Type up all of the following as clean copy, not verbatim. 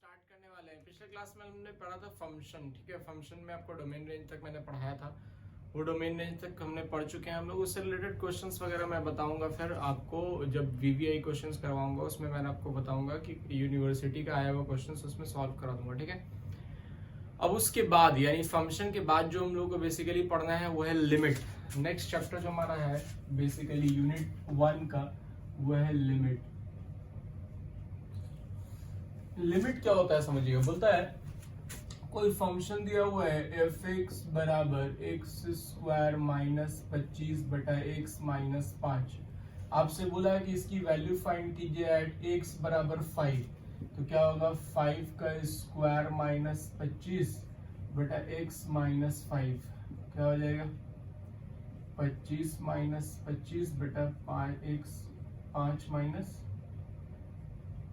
Start करने वाले हैं। पिछले क्लास में हमने पढ़ा था फंक्शन, ठीक है। फंक्शन में आपको डोमेन रेंज तक मैंने पढ़ाया था, वो डोमेन रेंज तक हमने पढ़ चुके हैं हम लोग। उससे रिलेटेड क्वेश्चंस वगैरह मैं बताऊंगा फिर आपको जब वीवीआई क्वेश्चंस करवाऊंगा, उसमें मैंने आपको बताऊंगा कि यूनिवर्सिटी का आया हुआ क्वेश्चंस उसमें सॉल्व करा दूंगा, ठीक है। अब उसके बाद यानी फंक्शन के बाद जो हम लोग को बेसिकली पढ़ना है वो है लिमिट। नेक्स्ट चैप्टर जो हमारा है बेसिकली यूनिट 1 का वो है लिमिट। लिमिट क्या होता है समझिएगा। बोलता है कोई फंक्शन दिया हुआ है एफ एक्स बराबर एक्स स्क्वायर माइनस 25 बटा एक्स माइनस 5। आपसे बोला है कि इसकी वैल्यू फाइंड कीजिए एट एक्स बराबर 5। तो क्या होगा 5 का स्क्वायर माइनस 25 बटा एक्स माइनस 5 क्या हो जाएगा 25 माइनस 25 बटा 5 माइनस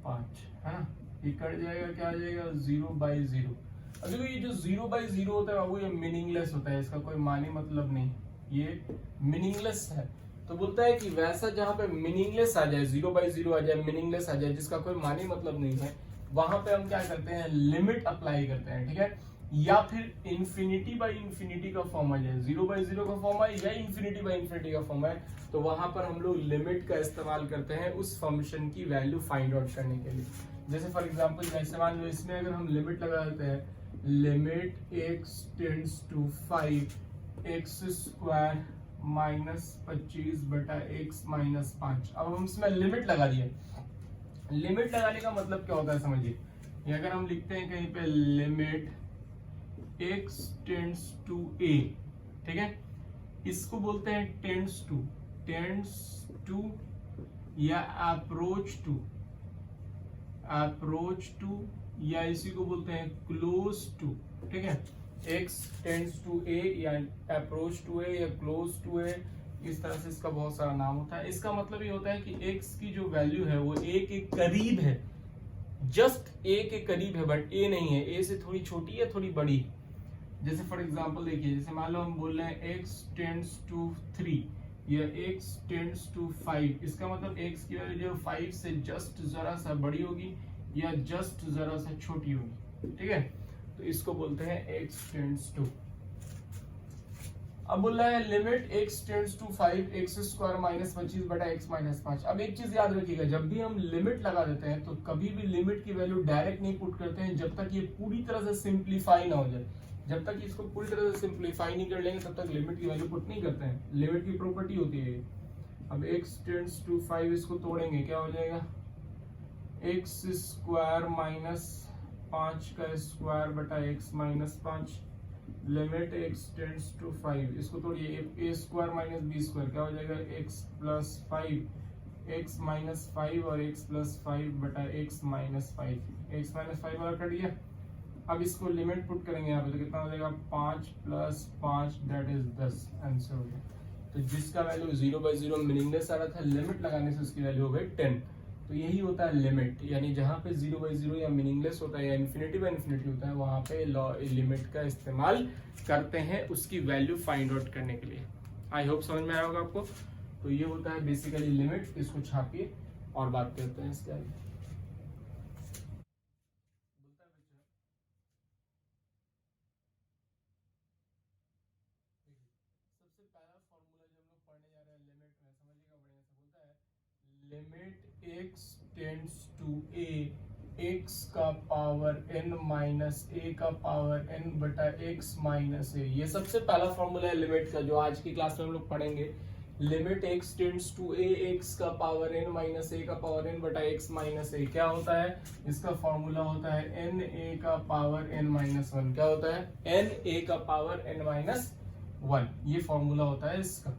5 है ना। ये कट जाएगा, क्या आ जाएगा 0/0। अब देखो ये जो 0/0 होता है बाबू ये मीनिंगलेस होता है, इसका कोई मानी मतलब नहीं, ये मीनिंगलेस है। तो बोलता है कि वैसा जहां पे मीनिंगलेस आ जाए 0/0 आ जाए, मीनिंगलेस आ जाए, जिसका कोई मानी मतलब नहीं है, वहां पे हम क्या करते हैं लिमिट अप्लाई करते हैं, ठीक है। या फिर इंफिनिटी बाई इंफिनिटी का फॉर्म आ जाए, 0/0 का फॉर्म है या इंफिनिटी बाई इंफिनिटी का फॉर्म है, तो वहां पर हम लोग लिमिट का इस्तेमाल करते हैं उस फंक्शन की वैल्यू फाइंड आउट करने के लिए। जैसे फॉर एग्जांपल जैसे मान लो इसमें अगर हम लिमिट लगा देते हैं limit x tends to 5 x square minus 25 बटा एक्स माइनस 5। अब हम इसमें लिमिट लगा दिए। लिमिट लगाने का मतलब क्या होता है समझिए। ये अगर हम लिखते हैं कहीं पे limit x tends to a, ठीक है, इसको बोलते हैं टेंड्स टू या अप्रोच टू या इसी को बोलते हैं क्लोज टू, ठीक है। x टेंड्स टू a या अप्रोच टू a या क्लोज टू a, इस तरह से इसका बहुत सारा नाम होता है। इसका मतलब ये होता है कि x की जो वैल्यू है वो a के करीब है, जस्ट a के करीब है, बट a नहीं है, a से थोड़ी छोटी या थोड़ी बड़ी। जैसे फॉर एग्जांपल देखिए, जैसे मान लो हम बोल रहे हैं x टेंड्स टू 3 या x टेंड्स टू 5, इसका मतलब x की वैल्यू जो 5 से जस्ट जरा सा बड़ी होगी या जस्ट जरा सा छोटी होगी, ठीक है। तो इसको बोलते हैं x टेंड्स टू। अब बोल रहा है limit x tends to 5 x square minus 25 बटा x माइनस 5। अब एक चीज याद रखिएगा, जब भी हम लिमिट लगा देते हैं तो कभी भी लिमिट की वैल्यू डायरेक्ट नहीं पुट करते हैं जब तक ये पूरी तरह से सिंप्लीफाई ना हो जाए। जब तक इसको पूरी तरह से सिंप्लीफाई नहीं कर लेंगे तब तक लिमिट की वैल्यू पुट नहीं करते हैं। लिमिट की प्रॉपर्टी होती है। अब x टेंड्स टू 5 इसको तोड़ेंगे, क्या हो जाएगा एक्स स्क्वायर माइनस 5 का स्क्वायर बटा x minus 5। Limit x tends to 5, इसको तोड़िए, a square minus b square क्या हो जाएगा x प्लस 5 x माइनस 5 और x प्लस 5 बटा x माइनस 5। x माइनस 5 वाला कट गया। अब इसको लिमिट पुट करेंगे यहाँ पे तो कितना हो जाएगा 5 प्लस 5 दैट इज 10, आंसर हो गया। तो जिसका वैल्यू 0/0 मीनिंगलेस आ रहा था, लिमिट लगाने से उसकी वैल्यू हो गई 10। तो यही होता है लिमिट, यानी जहां पे 0/0 या मीनिंगलेस होता है या इन्फिनिटी बाय इन्फिनिटी होता है वहां पे लिमिट का इस्तेमाल करते हैं उसकी वैल्यू फाइंड आउट करने के लिए। आई होप समझ में आया होगा आपको। तो ये होता है बेसिकली लिमिट। इसको छापिए और बात करते हैं इसके आगे। सबसे पहला फॉर्मूला जो हम लोग पढ़ने जा रहे हैं लिमिट में, समझिएगा बढ़िया से। बोलता है limit x tends to a x का पावर n माइनस a का पावर n बटा x माइनस a। ये सबसे पहला फॉर्मूला है लिमिट का जो आज की क्लास में हम लोग पढ़ेंगे। Limit x tends to a x का पावर n माइनस a का पावर n बटा x माइनस a क्या होता है, इसका फॉर्मूला होता है n a का पावर n माइनस 1। क्या होता है n a का पावर n माइनस 1, ये फॉर्मूला होता है इसका।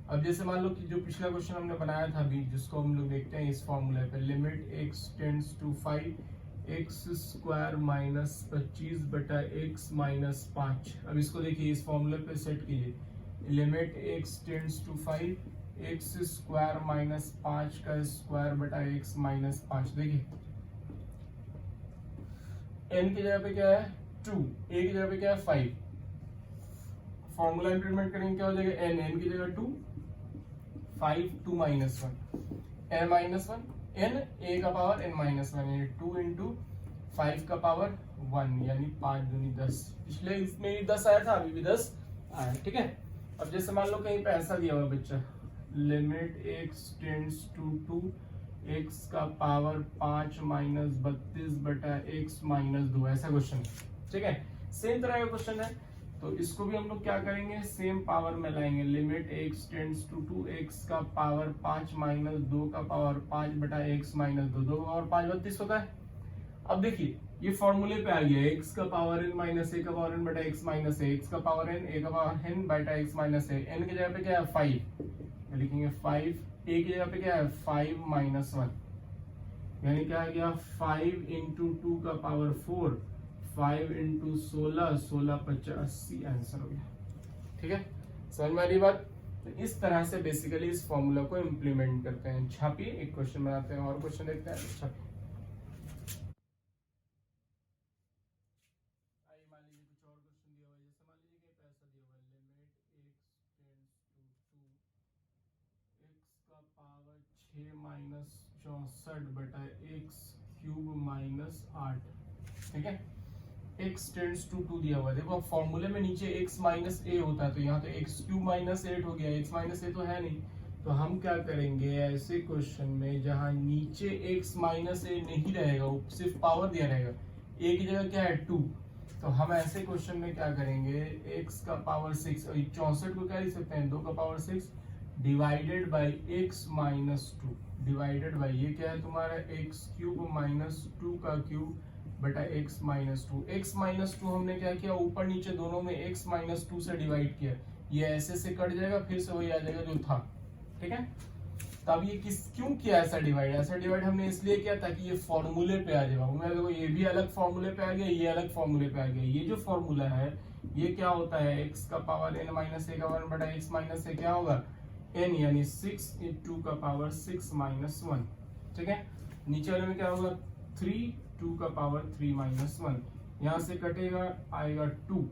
अब जैसे मान लो कि जो पिछला क्वेश्चन हमने बनाया था अभी, जिसको हम लोग देखते हैं इस फॉर्मूले पे, limit x tends to 5 x square minus 25 बटा x माइनस 5। अब इसको देखिए इस फॉर्मूले पे सेट कीजिए, limit x tends to 5 x square minus 5 का स्क्वायर बटा x माइनस 5। देखिए n की जगह पे क्या है 2, a की जगह पे क्या है 5। फॉर्मूला इंप्लीमेंट करेंगे क्या हो जाएगा n की जगह 2 5 2 minus 1 n minus 1 n a का पावर n माइनस 1 यानी 2 इंटू 5 का पावर 1 यानी 5 दूनी 10। पिछले इसमें भी 10 आया था, अभी भी 10 आया। ठीक है, अब जैसे मान लो कहीं पे ऐसा दिया हुआ बच्चा, limit x tends to 2 x का पावर 5 माइनस 32 बटा x माइनस 2, ऐसा क्वेश्चन है। ठीक है, सेम तरह का क्वेश्चन है, तो इसको भी हम लोग क्या करेंगे, सेम पावर में लाएंगे। Limit x tends to 2 x का पावर 5 माइनस 2 का पावर 5 बटा x माइनस 2, 2 का पावर 5 32 होता है। अब देखिए ये फॉर्मूले पे आ गया, x का पावर n माइनस a का पावर n बटा x माइनस a, x का पावर n a का पावर n बटा x माइनस a, n की जगह पे क्या है 5, लिखेंगे 5, a की जगह पे क्या है 5 माइनस 1, यानी क्या आ गया 5 इंटू 2 का पावर 4, 5 इंटू 16, 16 50 80, आंसर हो गया। ठीक है, समझ में आ रही बात। तो इस तरह से बेसिकली इस फॉर्मूला को इम्प्लीमेंट करते हैं। छापिए, एक क्वेश्चन बनाते हैं और क्वेश्चन देखते हैं। छापिए, मान लीजिए कुछ और क्वेश्चन दिया हुआ है, जैसे मान लीजिए कि ऐसा दिया हुआ है, limit x tends to 2 x का पावर 6 माइनस 64 बटा x क्यूब माइनस 8। ठीक है, x टेंड्स टू 2 दिया हुआ है। देखो फॉर्मूले में नीचे x माइनस a होता है, तो यहाँ तो x क्यूब माइनस 8 हो गया, x माइनस a तो है नहीं, तो हम क्या करेंगे ऐसे क्वेश्चन में जहाँ नीचे x माइनस a नहीं रहेगा, सिर्फ पावर दिया रहेगा, a की जगह क्या है 2, तो हम ऐसे क्वेश्चन में क्या करेंगे, x का पावर 6, 64 को क्या लिख सकते हैं 2 का power 6 divided by x minus 2, divided by ये क्या है तुम्हारा x क्यूब माइनस 2 का क्यूब बटा x माइनस 2। x माइनस 2 हमने क्या किया, ऊपर नीचे दोनों में x माइनस 2 से डिवाइड किया, ये ऐसे से कट जाएगा, फिर से वही आ जाएगा जो था। ठीक है, तब ये क्यों किया ऐसा डिवाइड, ऐसा डिवाइड हमने इसलिए किया ताकि ये फॉर्मूले पे आ जाए। देखो ये भी अलग फॉर्मूले पे आ गया, ये अलग फॉर्मूले पे आ गया। ये जो फॉर्मूला है ये क्या होता है, x का पावर n माइनस a का 1 बटा x माइनस a क्या होगा n, यानी 6 इंटू का पावर 6 माइनस 1। ठीक है, नीचे वाले में क्या होगा 3, 2 का पावर 3 माइनस 1, यहाँ से कटेगा आएगा 2,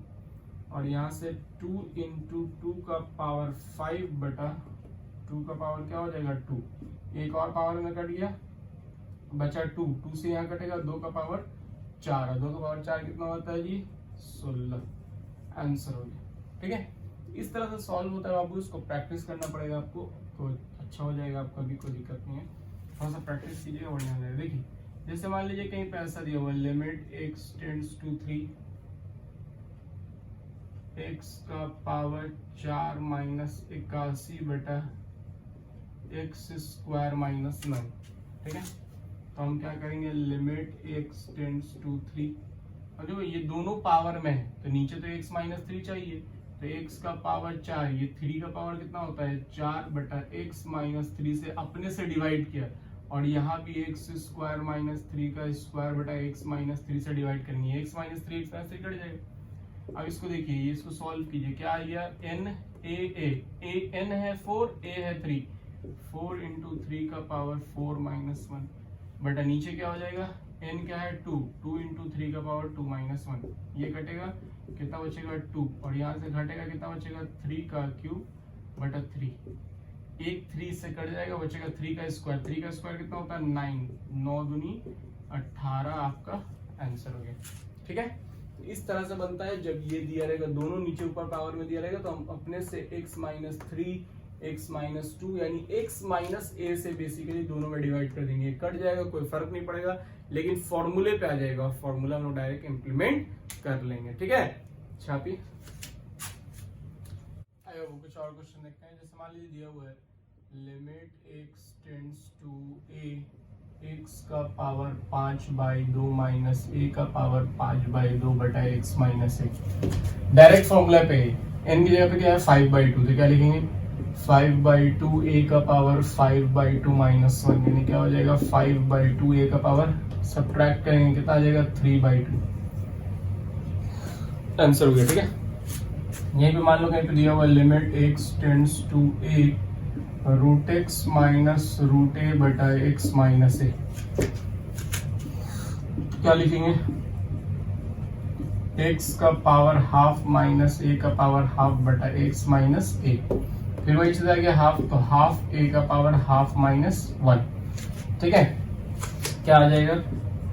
और यहाँ से 2 इंटू 2 का पावर 5 बटा 2 का पावर क्या हो जाएगा 2, एक और पावर में कट गया, बचा 2, 2 से यहाँ कटेगा 2 का पावर 4, 2 का पावर 4 कितना होता है जी 16, आंसर हो गया। ठीक है, इस तरह से सॉल्व होता है बाबू, इसको प्रैक्टिस करना पड़ेगा आपको, तो अच्छा हो जाएगा आपका, भी कोई दिक्कत नहीं है, थोड़ा सा प्रैक्टिस कीजिएगा बढ़िया हो जाएगा। देखिए जैसे मान लीजिए कहीं पे ऐसा दिया हुआ है, limit x tends to 3 x का पावर 4 माइनस 81 बटा x स्क्वायर माइनस 9। ठीक है, तो हम क्या करेंगे, लिमिट x टेंड्स टू 3, और देखो ये दोनों पावर में है, तो नीचे तो x माइनस 3 चाहिए, तो x का पावर 4, ये 3 का पावर कितना होता है 4 बटा x माइनस 3 से अपने से डिवाइड किया, और यहाँ भी x स्क्वायर माइनस 3 का स्क्वायर बटा x माइनस 3 से डिवाइड करेंगे, x माइनस 3 कट जाएगा। अब इसको देखिए, इसको सॉल्व कीजिए, क्या आ गया n a n है 4, a है 3, 4 इंटू 3 का पावर 4 माइनस 1 बटा नीचे क्या हो जाएगा, n क्या है 2, 2 इंटू 3 का पावर 2 माइनस 1, ये कटेगा कितना बचेगा 2, और यहाँ से घटेगा कितना बचेगा 3 का क्यूब बटा 3, एक 3 से कट जाएगा, बचेगा 3 का स्क्वायर, 3 का स्क्वायर कितना होता है 9, 9 दूनी 18, आपका आंसर हो गया। ठीक है, तो इस तरह से बनता है, जब ये दिया रहेगा दोनों नीचे ऊपर पावर में दिया रहेगा, तो हम अपने से x माइनस 3, x माइनस 2 यानी x माइनस a से बेसिकली दोनों में डिवाइड कर देंगे, कट जाएगा, कोई फर्क नहीं पड़ेगा, लेकिन फॉर्मूले पे आ जाएगा, फॉर्मूला हम लोग डायरेक्ट इम्प्लीमेंट कर लेंगे। ठीक है, छापी आइए कुछ और क्वेश्चन देखते हैं। जैसे मान लीजिए दिया हुआ है, limit x tends to a, x का पावर 5 बाई 2 माइनस a का पावर 5 बाई 2 बटा x माइनस 1। डायरेक्ट फॉर्मूला पे n की जगह पे क्या है 5 बाई 2, तो क्या लिखेंगे 5 बाई 2 a का पावर 5 बाई 2 माइनस 1, यानी क्या हो जाएगा 5 बाई 2 a का पावर, सब्ट्रैक्ट करेंगे कितना आ जाएगा 3 बाई 2, आंसर हो गया। ठीक है, यहीं पे मान लो कहीं पे दिया हुआ limit x tends to a root x minus root a बटा एक्स माइनस ए, क्या लिखेंगे x का पावर हाफ माइनस a का पावर हाफ बटा x माइनस a, फिर वही चीज आ गया हाफ, तो हाफ a का पावर हाफ माइनस 1। ठीक है, क्या आ जाएगा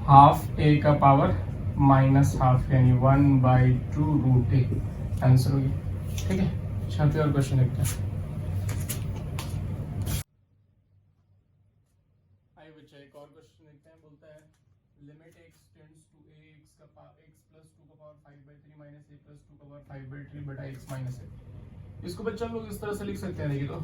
हाफ ए का पावर माइनस हाफ, यानी 1/2 रूट ए आंसर होगी। ठीक है, छापे और क्वेश्चन देखते हैं। आइए बच्चा एक और क्वेश्चन देखते हैं। बोलता है limit x tends to a x का पावर x प्लस 2 का पावर 5/3 माइनस a प्लस 2 का पावर 5/3 बटा x माइनस a। इसको बच्चा हम लोग इस तरह से लिख सकते हैं, देखिए तो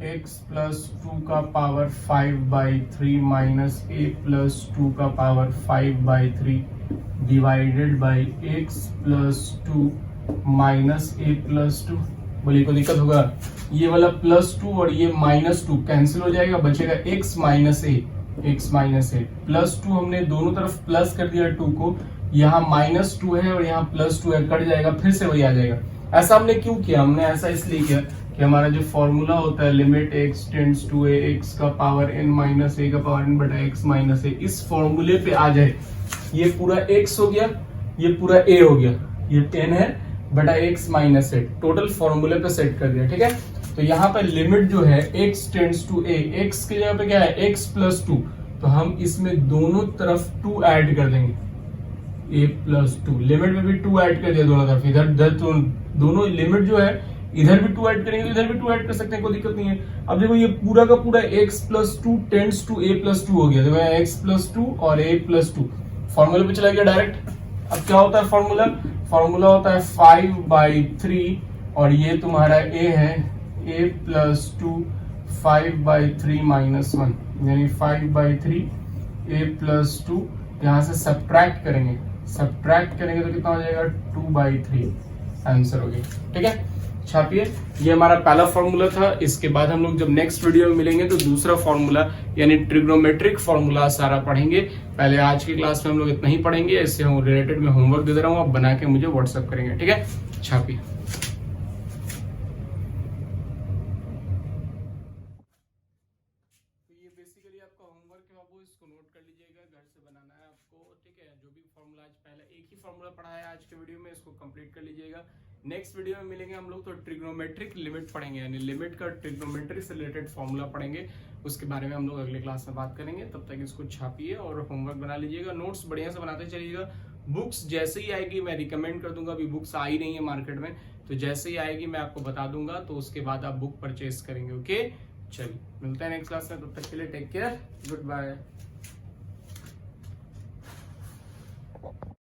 x प्लस 2 का पावर 5/3 माइनस a प्लस 2 का power 5/3 divided by x plus 2 minus a plus 2। बोलिए कोई दिक्कत होगा? ये वाला प्लस 2 और ये माइनस 2 कैंसिल हो जाएगा, बचेगा x minus a। x minus A plus 2 हमने दोनों तरफ प्लस कर दिया 2 को, यहाँ माइनस 2 है और यहाँ प्लस 2 है, कट जाएगा, फिर से वही आ जाएगा। ऐसा हमने क्यों किया? हमने ऐसा इसलिए किया कि हमारा जो फॉर्मूला होता है limit x tends to a x का पावर n माइनस a का पावर n बटा x माइनस a, इस फॉर्मूले पे आ जाए। ये पूरा x हो गया, ये पूरा a हो गया, ये 10 है बटा x माइनस a, टोटल फॉर्मूले पे सेट कर दिया। ठीक है, तो यहाँ पे लिमिट जो है x tends to a, x की जगह पे क्या है x प्लस 2, तो हम इसमें दोनों तरफ 2 ऐड कर देंगे, a प्लस 2। लिमिट में भी 2 ऐड कर दिया दोनों तरफ, इधर तो दोनों लिमिट जो है इधर भी 2 ऐड करेंगे तो इधर भी 2 ऐड कर सकते हैं, कोई दिक्कत नहीं है। अब देखो ये पूरा का पूरा x plus 2 tends to a plus 2 हो गया। देखो x प्लस 2 और a प्लस 2 फॉर्मूले पे चला गया डायरेक्ट। अब क्या होता है फॉर्मूला? फॉर्मूला होता है 5/3 और ये तुम्हारा a है a प्लस 2 5/3 माइनस 1, यानी 5/3 a प्लस 2। यहाँ से सब्ट्रैक्ट करेंगे तो कितना हो जाएगा 2/3 आंसर हो गया। ठीक है, छापिए। ये हमारा पहला फॉर्मूला था। इसके बाद हम लोग जब नेक्स्ट वीडियो में मिलेंगे तो दूसरा फॉर्मूला यानी ट्रिग्नोमेट्रिक फॉर्मूला सारा पढ़ेंगे। पहले आज की क्लास में हम लोग इतना ही पढ़ेंगे, इससे हम रिलेटेड में होमवर्क दे रहा हूँ, आप बना के मुझे व्हाट्सएप करेंगे। ठीक है, छापिए। आपका होमवर्क है बाबू, इसको नोट कर लीजिएगा, घर से बनाना है आपको। ठीक है, जो भी फॉर्मूला आज पहले एक ही फॉर्मूला पढ़ा है आज के वीडियो में, इसको कंप्लीट कर लीजिएगा। नेक्स्ट वीडियो में मिलेंगे हम लोग तो ट्रिग्नोमेट्रिक लिमिट पढ़ेंगे, यानी लिमिट का ट्रिग्नोमेट्रिक से रिलेटेड फॉर्मूला पढ़ेंगे। उसके बारे में हम लोग अगले क्लास में बात करेंगे। तब तक इसको छापिए और होमवर्क बना लीजिएगा, नोट्स बढ़िया से बनाते चलिएगा। बुक्स जैसे ही आएगी मैं रिकमेंड कर दूंगा, अभी बुक्स आई नहीं है मार्केट में, तो जैसे ही आएगी मैं आपको बता दूंगा, तो उसके बाद आप बुक परचेज करेंगे। ओके, चलिए मिलते हैं नेक्स्ट क्लास में, तब तक के लिए टेक केयर, गुड बाय।